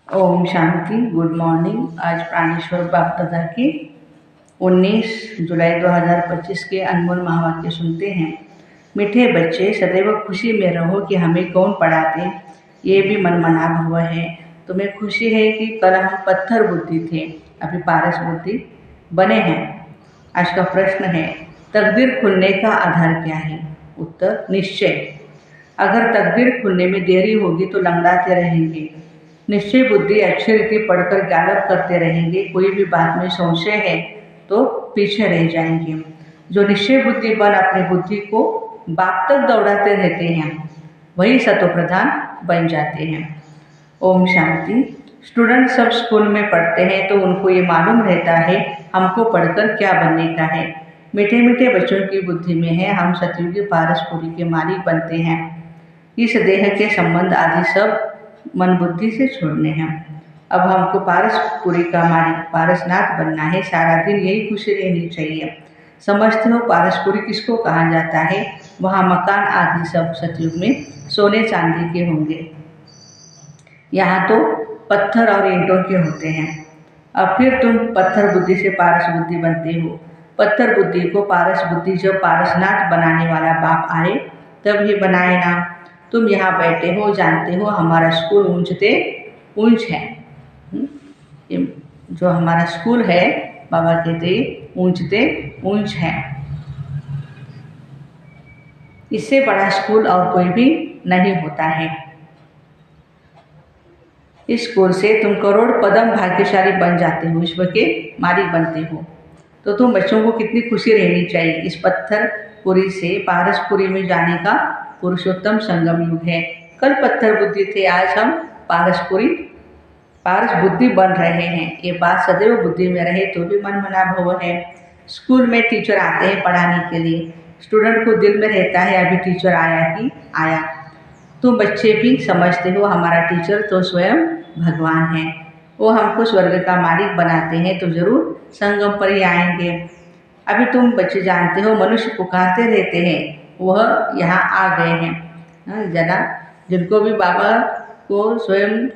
Om Shanti. Good morning. आज प्राणेश्वर बाप दादा की 19 जुलाई 2025 के अनमोल महावाक्य सुनते हैं। मीठे बच्चे, सदैव खुशी में रहो कि हमें कौन पढ़ाते, ये भी मनमना भव है। तुम्हें खुशी है कि कल हम पत्थर बुद्धि थे, अभी पारस बुद्धि बने हैं। आज का प्रश्न है, तकदीर खुलने का आधार क्या है? उत्तर, निश्चय। अगर तकदीर खुलने में देरी होगी तो लंगड़ाते रहेंगे। निश्चय बुद्धि अच्छी रीति पढ़कर गालब करते रहेंगे। कोई भी बात में संशय है तो पीछे रह जाएंगे। जो निश्चय बुद्धि बन अपनी बुद्धि को बाप तक दौड़ाते रहते हैं, वही सतोप्रधान बन जाते हैं। ओम शांति। स्टूडेंट सब स्कूल में पढ़ते हैं तो उनको ये मालूम रहता है हमको पढ़कर क्या बनने का है। मीठे मीठे बच्चों की बुद्धि में है हम सतयुगी पारसपुरी के मालिक बनते हैं। इस देह के संबंध आदि सब मन बुद्धि से छोड़ने हैं। अब हमको पारसपुरी का मालिक पारसनाथ बनना है। सारा दिन यही खुशी रहनी चाहिए। समझते हो पारसपुरी किसको कहा जाता है? वहाँ मकान आदि सब सतयुग में सोने चांदी के होंगे, यहाँ तो पत्थर और ईंटों के होते हैं। अब फिर तुम पत्थर बुद्धि से पारस बुद्धि बनते हो। पत्थर बुद्धि को पारस बुद्धि जब पारसनाथ बनाने वाला बाप आए तब ही बनाए ना। तुम यहाँ बैठे हो, जानते हो हमारा स्कूल ऊंचते ऊंच है। जो हमारा स्कूल है, बाबा कहते ऊंचते ऊंच है। इससे बड़ा स्कूल और कोई भी नहीं होता है। इस स्कूल से तुम करोड़ पदम भाग्यशाली बन जाते हो, विश्व के मालिक बनते हो। तो तुम बच्चों को कितनी खुशी रहनी चाहिए। इस पत्थरपुरी से पारसपुरी में जाने का पुरुषोत्तम संगम युग है। कल पत्थर बुद्धि थे, आज हम पारस बुद्धि बन रहे हैं। ये बात सदैव बुद्धि में रहे तो भी मन मना भव है। स्कूल में टीचर आते हैं पढ़ाने के लिए, स्टूडेंट को दिल में रहता है अभी टीचर आया कि आया। तुम बच्चे भी समझते हो हमारा टीचर तो स्वयं भगवान है, वो हमको स्वर्ग का मालिक बनाते हैं तो जरूर संगम पर ही आएंगे। अभी तुम बच्चे जानते हो मनुष्य पुकारते रहते हैं, वह यहाँ आ गए हैं। जना जिनको भी बाबा को स्वयं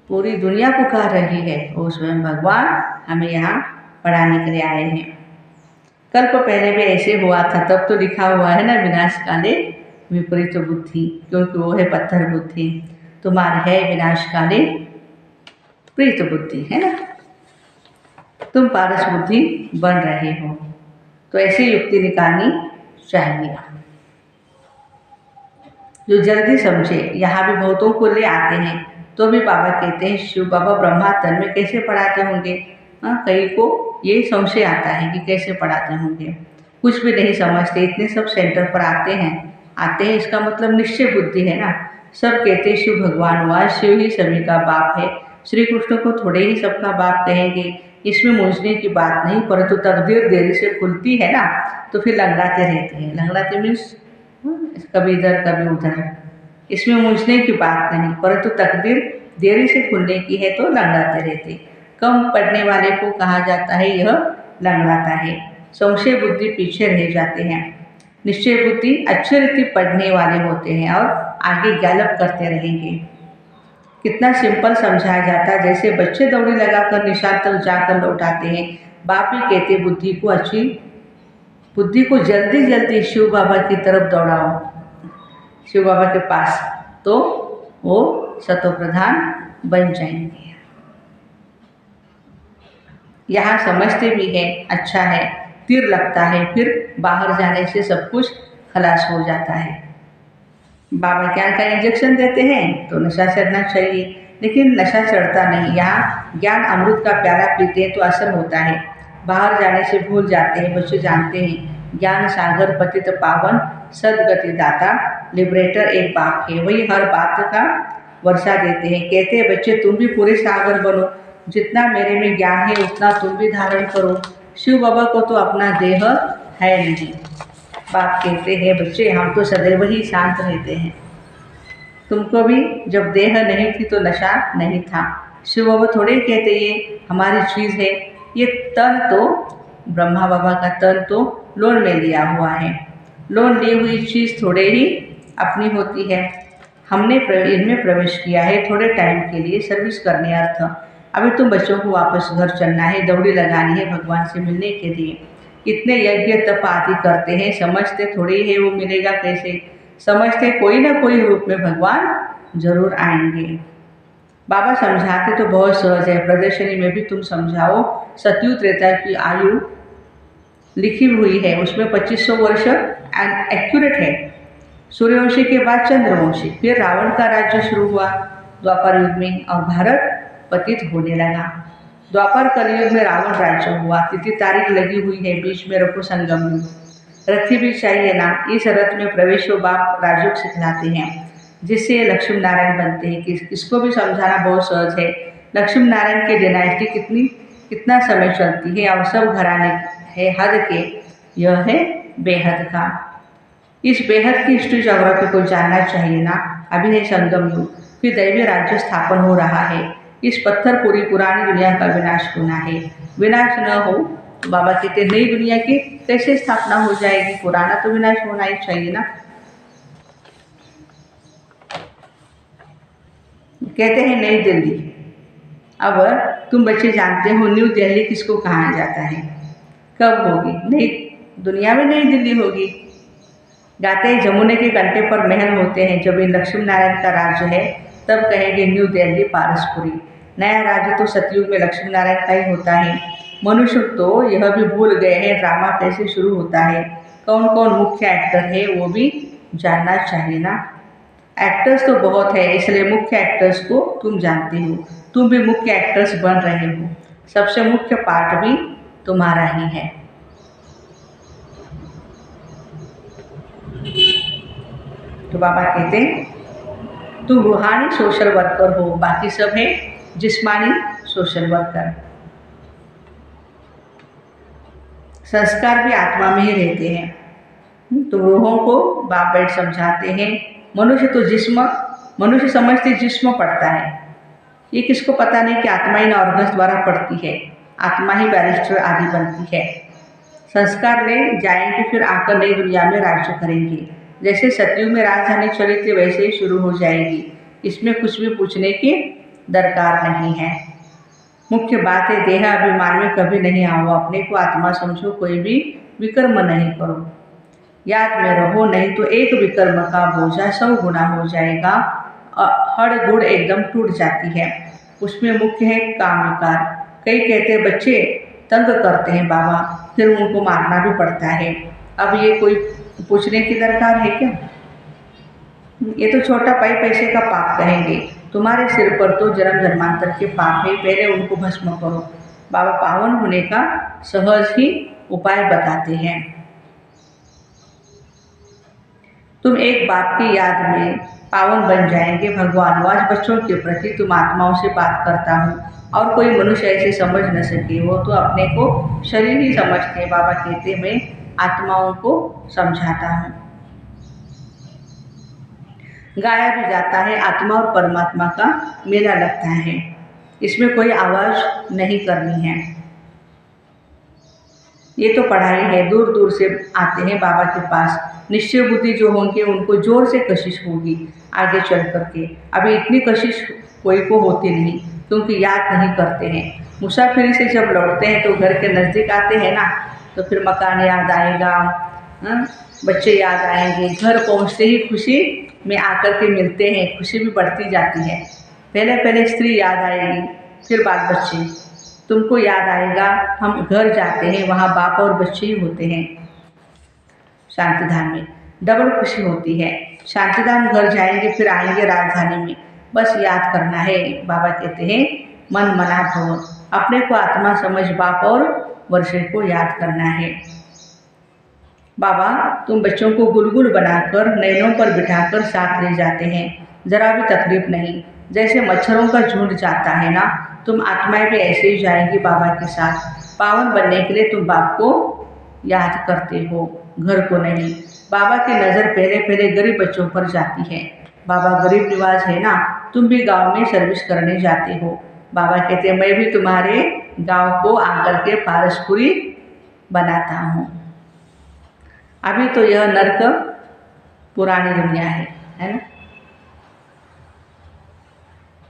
पूरी दुनिया पुकार रही है, वो स्वयं भगवान हमें यहाँ पढ़ाने के लिए आए हैं। कल्प पहले भी ऐसे हुआ था, तब तो लिखा हुआ है ना, विनाश काले विपरीत बुद्धि, क्योंकि वो है पत्थर बुद्धि। तुम्हारी है विनाश काले प्रीत बुद्धि, है ना। तुम पारस बुद्धि बन रहे हो तो ऐसी युक्ति निकालनी चाहिए जो जल्दी समझे। यहाँ भी बहुतों को ले आते हैं तो भी बाबा कहते हैं शिव बाबा ब्रह्मा तन में कैसे पढ़ाते होंगे। कई को ये संशय आता है कि कैसे पढ़ाते होंगे, कुछ भी नहीं समझते। इतने सब सेंटर पर आते हैं, इसका मतलब निश्चय बुद्धि है ना। सब कहते हैं शिव भगवान हुआ, शिव ही सभी का बाप है। श्री कृष्ण को थोड़े ही सबका बाप कहेंगे, इसमें मूंझने की बात नहीं। परंतु तकदीर देरी से खुलती है ना, तो फिर लंगड़ाते रहते हैं। लंगड़ाते मीन्स कभी इधर कभी उधर, इसमें मूंझने की बात नहीं। परंतु तकदीर देरी से खुलने की है तो लंगड़ाते रहते। कम पढ़ने वाले को कहा जाता है यह लंगड़ाता है। संशय बुद्धि पीछे रह जाते हैं। निश्चय बुद्धि अच्छी रीति पढ़ने वाले होते हैं और आगे गैलप करते रहेंगे। कितना सिंपल समझाया जाता है, जैसे बच्चे दौड़ी लगाकर निशान तक जाकर लौटाते हैं। बाप ही कहते बुद्धि को जल्दी जल्दी शिव बाबा की तरफ दौड़ाओ, शिव बाबा के पास, तो वो सतोप्रधान बन जाएंगे। यहाँ समझते भी है, अच्छा है, तीर लगता है, फिर बाहर जाने से सब कुछ खलास हो जाता है। बाबा ज्ञान का इंजेक्शन देते हैं तो नशा चढ़ना चाहिए, लेकिन नशा चढ़ता नहीं। यहाँ ज्ञान अमृत का प्याला पीते हैं तो असर होता है। बाहर जाने से भूल जाते हैं। बच्चे जानते हैं ज्ञान सागर पतित पावन सदगति दाता लिबरेटर एक बाप है, वही हर बात का वर्षा देते हैं। कहते हैं बच्चे तुम भी पूरे सागर बनो, जितना मेरे में ज्ञान है उतना तुम भी धारण करो। शिव बाबा को तो अपना देह है नहीं। बाप कहते हैं बच्चे हम तो सदैव ही शांत रहते हैं, तुमको भी जब देह नहीं थी तो नशा नहीं था। शिव बाबा थोड़े कहते ये हमारी चीज़ है, ये तन तो ब्रह्मा बाबा का तन तो लोन में लिया हुआ है। लोन ली हुई चीज़ थोड़े ही अपनी होती है। हमने इनमें प्रवेश किया है थोड़े टाइम के लिए सर्विस करने अर्थ। अभी तुम बच्चों को वापस घर चलना है, दौड़ी लगानी है भगवान से मिलने के लिए। इतने यज्ञ तप आदि करते हैं, समझते थोड़ी है वो मिलेगा कैसे। समझते कोई ना कोई रूप में भगवान जरूर आएंगे। बाबा समझाते तो बहुत सहज है, प्रदर्शनी में भी तुम समझाओ। सतयुग त्रेता की आयु लिखी हुई है, उसमें 2500 वर्ष एक्यूरेट है। सूर्यवंशी के बाद चंद्रवंशी, फिर रावण का राज्य शुरू हुआ द्वापर युग में और भारत पतित होने लगा। द्वापर कलयुग में रावण राज्य हुआ। तिथि तारीख लगी हुई है, बीच में रखो संगम युग। रथी भी चाहिए ना, इस रथ में प्रवेश हो बाप राजयोग सिखलाते हैं, जिससे लक्ष्मी नारायण बनते हैं। इसको भी समझाना बहुत सहज है। लक्ष्मी नारायण की डायनेस्टी कितना समय चलती है और सब घराने है हद के, यह है बेहद का। इस बेहद की हिस्ट्री जोग्राफी को जानना चाहिए ना। अभी है संगम युग, फिर दैवीय राज्य स्थापन हो रहा है। इस पत्थर पूरी पुरानी दुनिया का विनाश होना है। विनाश न हो तो बाबा कहते नई दुनिया की कैसे स्थापना हो जाएगी, पुराना तो विनाश होना ही चाहिए ना। कहते हैं नई दिल्ली। अब तुम बच्चे जानते हो न्यू दिल्ली किसको कहा जाता है, कब होगी नई दुनिया में नई दिल्ली होगी। गाते हैं जमुने के कंटे पर महल होते हैं, जब इन लक्ष्मी नारायण का राज्य है तब कहेंगे न्यू दिल्ली पारसपुरी। नया राज्य तो सतयुग में लक्ष्मी नारायण का ही होता है। मनुष्य तो यह भी भूल गए हैं ड्रामा कैसे शुरू होता है, कौन कौन मुख्य एक्टर है वो भी जानना चाहिए ना। एक्टर्स तो बहुत है, इसलिए मुख्य एक्टर्स को तुम जानते हो। तुम भी मुख्य एक्टर्स बन रहे हो, सबसे मुख्य पार्ट भी तुम्हारा ही है। तो बाबा कहते हैं तुम रूहानी सोशल वर्कर हो, बाकी सब है जिस्मानी सोशल वर्कर। संस्कार भी आत्मा में ही रहते हैं। तो रूहों को बाप बैठ समझाते हैं। मनुष्य तो मनुष्य समझते जिस्म पढ़ता है, ये किसको पता नहीं कि आत्मा इन ऑर्गन्स द्वारा पढ़ती है, आत्मा ही बैरिस्टर आदि बनती है। संस्कार ले जाएंगे, फिर आकर नई दुनिया में राज्य करेंगे। जैसे सतयुग में राजधानी चली थी वैसे ही शुरू हो जाएगी, इसमें कुछ भी पूछने की दरकार नहीं है। मुख्य बात है देह अभिमान में कभी नहीं आओ, अपने को आत्मा समझो, कोई भी विकर्म नहीं करो। याद में रहो, नहीं तो एक विकर्म का बोझा 100 गुना हो जाएगा। हड़ गुड़ एकदम टूट जाती है। उसमें मुख्य है काम विकार। कई कहते बच्चे तंग करते हैं बाबा, फिर उनको मारना भी पड़ता है। अब ये कोई पूछने की दरकार है क्या? ये तो छोटा पैसे का पाप कहेंगे। तुम्हारे सिर पर तो जन्म जन्मांतर के पाप है, पहले उनको भस्म करो। बाबा पावन होने का सहज ही उपाय बताते हैं। तुम एक बात की याद में पावन बन जाएंगे। भगवान आज बच्चों के प्रति तुम आत्माओं से बात करता हूँ, और कोई मनुष्य ऐसे समझ न सके, वो तो अपने को शरीर ही समझते हैं। बाबा कहते मैं आत्माओं को समझाता हूँ। गाया भी जाता है, आत्मा और परमात्मा का मेला लगता है, इसमें कोई आवाज़ नहीं करनी है। ये तो पढ़ाई है, दूर दूर से आते हैं बाबा के पास। निश्चय बुद्धि जो होंगे उनको जोर से कशिश होगी आगे चल करके। अभी इतनी कशिश कोई को होती नहीं, क्योंकि याद नहीं करते हैं। मुसाफिरी से जब लौटते हैं तो घर के नज़दीक आते हैं ना, तो फिर मकान याद आएगा, बच्चे याद आएंगे। घर पहुँचते ही खुशी में आकर के मिलते हैं, खुशी भी बढ़ती जाती है। पहले पहले स्त्री याद आएगी, फिर बाल बच्चे। तुमको याद आएगा हम घर जाते हैं, वहाँ बाप और बच्चे ही होते हैं। शांतिधाम में डबल खुशी होती है। शांतिधाम घर जाएंगे, फिर आएंगे राजधानी में, बस याद करना है। बाबा कहते हैं मन मना भव, अपने को आत्मा समझ बाप और वर्षे को याद करना है। बाबा तुम बच्चों को गुलगुल बनाकर नैनों पर बिठाकर साथ ले जाते हैं, जरा भी तकलीफ नहीं। जैसे मच्छरों का झुंड जाता है ना, तुम आत्माएं भी ऐसे ही जाएंगी बाबा के साथ। पावन बनने के लिए तुम बाप को याद करते हो, घर को नहीं। बाबा की नज़र पहले पहले गरीब बच्चों पर जाती है। बाबा गरीब निवाज है ना, तुम भी गांव में सर्विस करने जाते हो। बाबा कहते हैं मैं भी तुम्हारे गांव को आकर के पारसपुरी बनाता हूँ। अभी तो यह नर्क पुरानी दुनिया है ना।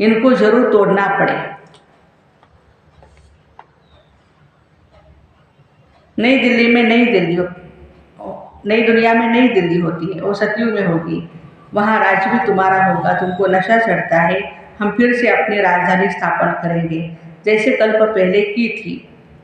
इनको जरूर तोड़ना पड़े। नई दिल्ली में नई दुनिया में नई दिल्ली होती है, वो सतयुग में होगी। वहाँ राज्य भी तुम्हारा होगा। तुमको नशा चढ़ता है। हम फिर से अपनी राजधानी स्थापन करेंगे जैसे कल्प पहले की थी।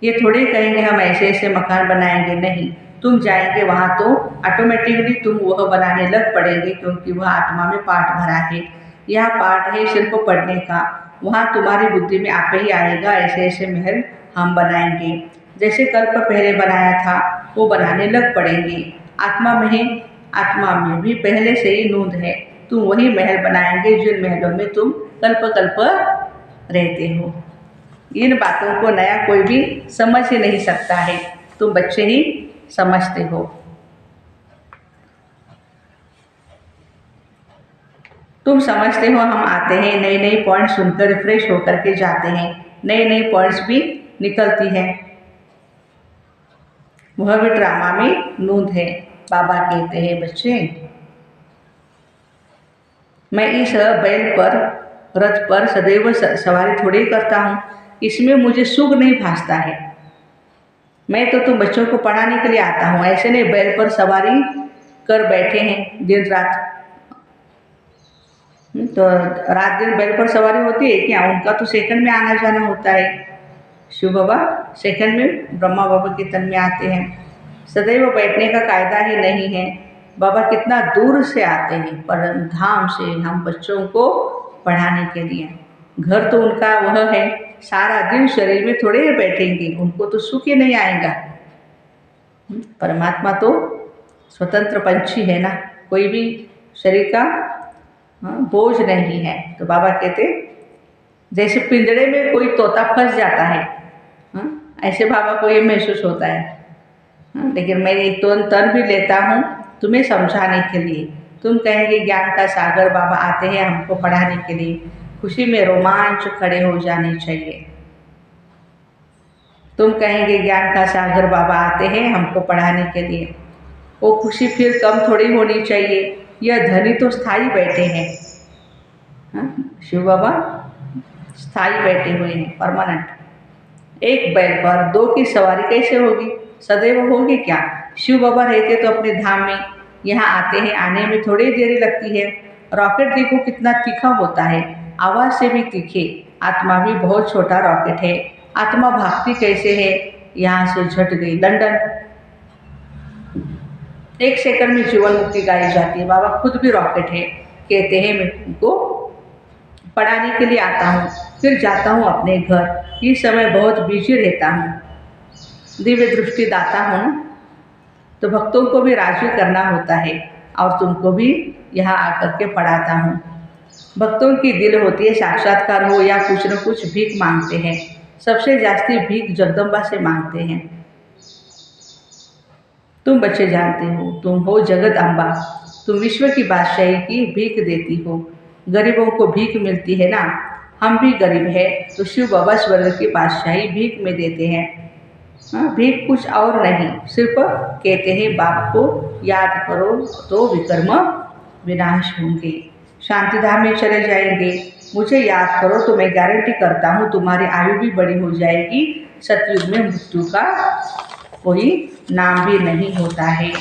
ये थोड़े कहेंगे हम ऐसे ऐसे मकान बनाएंगे, नहीं। तुम जाएंगे वहाँ तो ऑटोमेटिकली तुम वह बनाने लग पड़ेंगे, क्योंकि वह आत्मा में पाठ भरा है। यह पाठ है सिर्फ पढ़ने का। वहाँ तुम्हारी बुद्धि में आप ही आएगा ऐसे ऐसे महल हम बनाएंगे जैसे कल्प पहले बनाया था, वो बनाने लग पड़ेंगे। आत्मा में भी पहले से ही नूंद है। तुम वही महल बनाएंगे जिन महलों में तुम कल्प कल्प रहते हो। इन बातों को नया कोई भी समझ ही नहीं सकता है, तुम बच्चे ही समझते हो। तुम समझते हो हम आते हैं, नई नई पॉइंट सुनकर रिफ्रेश होकर के जाते हैं। नई नई पॉइंट्स भी निकलती है। वह भी ड्रामा में नूंद है। बाबा कहते हैं बच्चे, मैं इस बैल पर, रथ पर सदैव सवारी थोड़ी करता हूँ। इसमें मुझे सुख नहीं भासता है। मैं तो तुम बच्चों को पढ़ाने के लिए आता हूँ, ऐसे नहीं बैल पर सवारी कर बैठे हैं दिन रात। तो रात दिन बैल पर सवारी होती है क्या? उनका तो सेकंड में आना जाना होता है। शिव बाबा सेकंड में ब्रह्मा बाबा के तन में आते हैं। सदैव बैठने का कायदा ही नहीं है। बाबा कितना दूर से आते हैं, परम धाम से, हम बच्चों को पढ़ाने के लिए। घर तो उनका वह है, सारा दिन शरीर में थोड़े ही बैठेंगे, उनको तो सुख ही नहीं आएगा। परमात्मा तो स्वतंत्र पंछी है ना, कोई भी शरीर का बोझ नहीं है। तो बाबा कहते जैसे पिंजड़े में कोई तोता फंस जाता है, ऐसे बाबा को ये महसूस होता है। लेकिन मैं एक तो तन भी लेता हूँ तुम्हें समझाने के लिए। तुम कहेंगे ज्ञान का सागर बाबा आते हैं हमको पढ़ाने के लिए, खुशी में रोमांच खड़े हो जाने चाहिए। तुम कहेंगे ज्ञान का सागर बाबा आते हैं हमको पढ़ाने के लिए, वो खुशी फिर कम थोड़ी होनी चाहिए। यह धनी तो स्थायी बैठे हैं, शिव बाबा स्थायी बैठे हुए हैं, परमानेंट। एक बैल पर दो की सवारी कैसे होगी? सदैव होगी क्या? शिव बाबा रहते तो अपने धाम में, यहाँ आते हैं, आने में थोड़ी देरी लगती है। रॉकेट देखो कितना तीखा होता है, आवाज़ से भी तीखे। आत्मा भी बहुत छोटा रॉकेट है। आत्मा भागती कैसे है? यहाँ से झट गई लंदन, 1 सेकंड में जीवन मुक्ति गाई जाती है। बाबा खुद भी रॉकेट है। कहते हैं मैं उनको पढ़ाने के लिए आता हूँ, फिर जाता हूँ अपने घर। इस समय बहुत बिजी रहता हूँ, दिव्य दृष्टि दाता हूँ ना, तो भक्तों को भी राजी करना होता है और तुमको भी यहाँ आकर के पढ़ाता हूँ। भक्तों की दिल होती है, साक्षात्कार हो या कुछ न कुछ भीख मांगते हैं। सबसे जास्ती भीख जगदम्बा से मांगते हैं। तुम बच्चे जानते हो, तुम हो जगत अम्बा, तुम विश्व की बादशाही की भीख देती हो। गरीबों को भीख मिलती है ना, हम भी गरीब है तो शिव बाबा स्वर्ग की बादशाही भीख में देते हैं। भीख कुछ और नहीं, सिर्फ कहते हैं बाप को याद करो तो विकर्म विनाश होंगे, शांतिधाम में चले जाएंगे। मुझे याद करो तो मैं गारंटी करता हूँ तुम्हारी आयु भी बड़ी हो जाएगी। सतयुग में मृत्यु का कोई नाम भी नहीं होता है,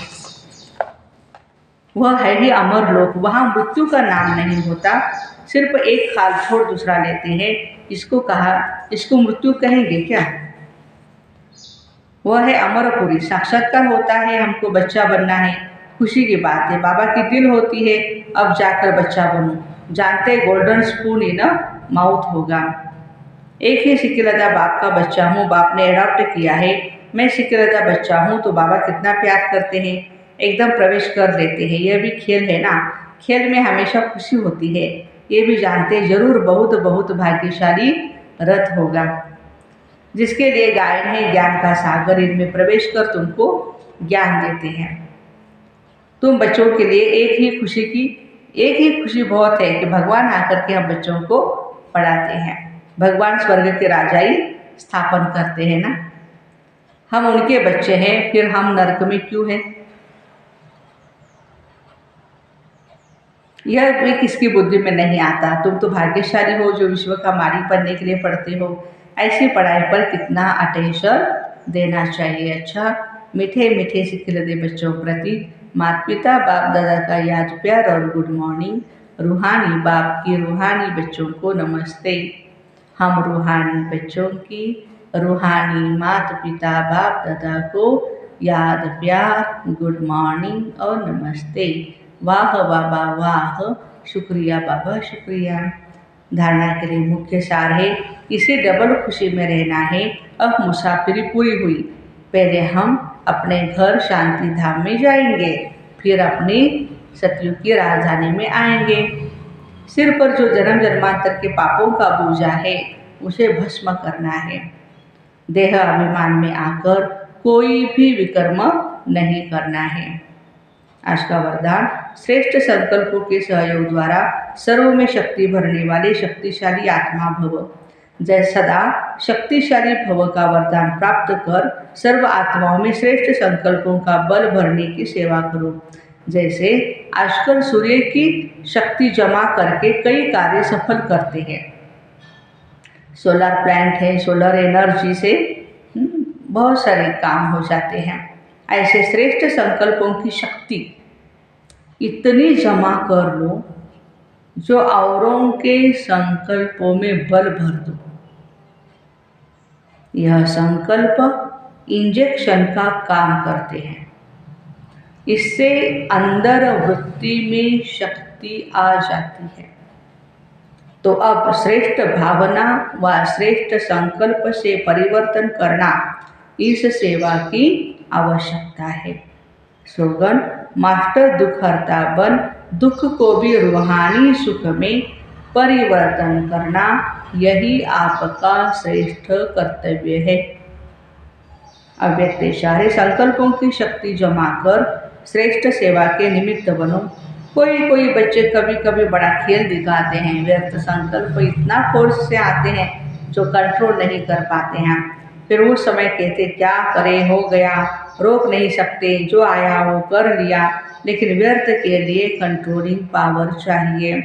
वह है ही अमर लोक, वहाँ मृत्यु का नाम नहीं होता। सिर्फ एक खाल छोड़ दूसरा लेते हैं, इसको मृत्यु कहेंगे क्या? वह है अमरपुरी, साक्षात्कार होता है, हमको बच्चा बनना है, खुशी की बात है। बाबा की दिल होती है अब जाकर बच्चा बनूं, जानते गोल्डन स्पून इन माउथ होगा। एक ही सिकिलता बाप का बच्चा हूँ, बाप ने अडॉप्ट किया है। मैं सिकिलता बच्चा हूँ तो बाबा कितना प्यार करते हैं, एकदम प्रवेश कर लेते हैं। यह भी खेल है ना, खेल में हमेशा खुशी होती है। ये भी जानते जरूर बहुत बहुत भाग्यशाली रथ होगा जिसके लिए गायन है ज्ञान का सागर, इनमें प्रवेश कर तुमको ज्ञान देते हैं। तुम बच्चों के लिए एक ही खुशी बहुत है कि भगवान आकर के हम बच्चों को पढ़ाते हैं। भगवान स्वर्ग के राजाई स्थापन करते हैं ना, हम उनके बच्चे हैं, फिर हम नरक में क्यों हैं? यह भी किसकी बुद्धि में नहीं आता। तुम तो भाग्यशाली हो जो विश्व का मालिक बनने के लिए पढ़ते हो। ऐसी पढ़ाई पर कितना अटेंशन देना चाहिए। अच्छा, मीठे मीठे से खिलते बच्चों प्रति माता पिता बाप दादा का याद प्यार और गुड मॉर्निंग। रूहानी बाप की रूहानी बच्चों को नमस्ते। हम रूहानी बच्चों की रूहानी माता पिता बाप दादा को याद प्यार गुड मॉर्निंग और नमस्ते। वाह बाबा वाह, शुक्रिया बाबा शुक्रिया। धारणा के लिए मुख्य सार है, इसे डबल खुशी में रहना है। अब मुसाफिरी पूरी हुई। पहले हम अपने घर शांति धाम में जाएंगे, फिर अपनी सतयुग की राजधानी में आएंगे। सिर पर जो जन्म जन्मांतर के पापों का बोझा है उसे भस्म करना है। देह अभिमान में आकर कोई भी विकर्म नहीं करना है। आज का वरदान, श्रेष्ठ संकल्पों के सहयोग द्वारा सर्व में शक्ति भरने वाले शक्तिशाली आत्मा भव। जय सदा शक्तिशाली भव का वरदान प्राप्त कर सर्व आत्माओं में श्रेष्ठ संकल्पों का बल भरने की सेवा करो। जैसे आजकल सूर्य की शक्ति जमा करके कई कार्य सफल करते हैं। सोलर प्लांट है, सोलर एनर्जी से बहुत सारे काम हो जाते हैं। ऐसे श्रेष्ठ संकल्पों की शक्ति इतनी जमा कर लो जो औरों के संकल्पों में बल भर दो। यह संकल्प इंजेक्शन का काम करते हैं। इससे अंदर वृत्ति में शक्ति आ जाती है। तो अब श्रेष्ठ भावना व श्रेष्ठ संकल्प से परिवर्तन करना इस सेवा की आवश्यकता है। स्लोगन, मास्टर दुख हरता बन, दुख को भी रूहानी सुख में परिवर्तन करना यही आपका श्रेष्ठ कर्तव्य है। अव्यक्त इशारे, संकल्पों की शक्ति जमा कर श्रेष्ठ सेवा के निमित्त बनो। कोई बच्चे कभी कभी बड़ा खेल दिखाते हैं। व्यर्थ संकल्प इतना फोर्स से आते हैं जो कंट्रोल नहीं कर पाते हैं। फिर उस समय कहते क्या करें, हो गया, रोक नहीं सकते, जो आया वो कर लिया। लेकिन व्यर्थ के लिए कंट्रोलिंग पावर चाहिए।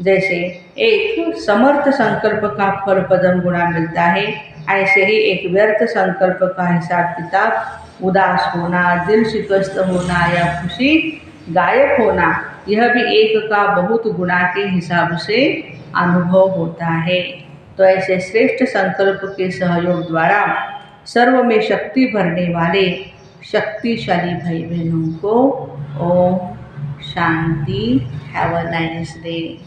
जैसे एक समर्थ संकल्प का फल पदम गुणा मिलता है, ऐसे ही एक व्यर्थ संकल्प का हिसाब किताब, उदास होना, दिल शिकस्त होना या खुशी गायब होना, यह भी एक का बहुत गुना के हिसाब से अनुभव होता है। तो ऐसे श्रेष्ठ संकल्प के सहयोग द्वारा सर्व में शक्ति भरने वाले शक्तिशाली भाई बहनों को Om Shanti. Have a nice day.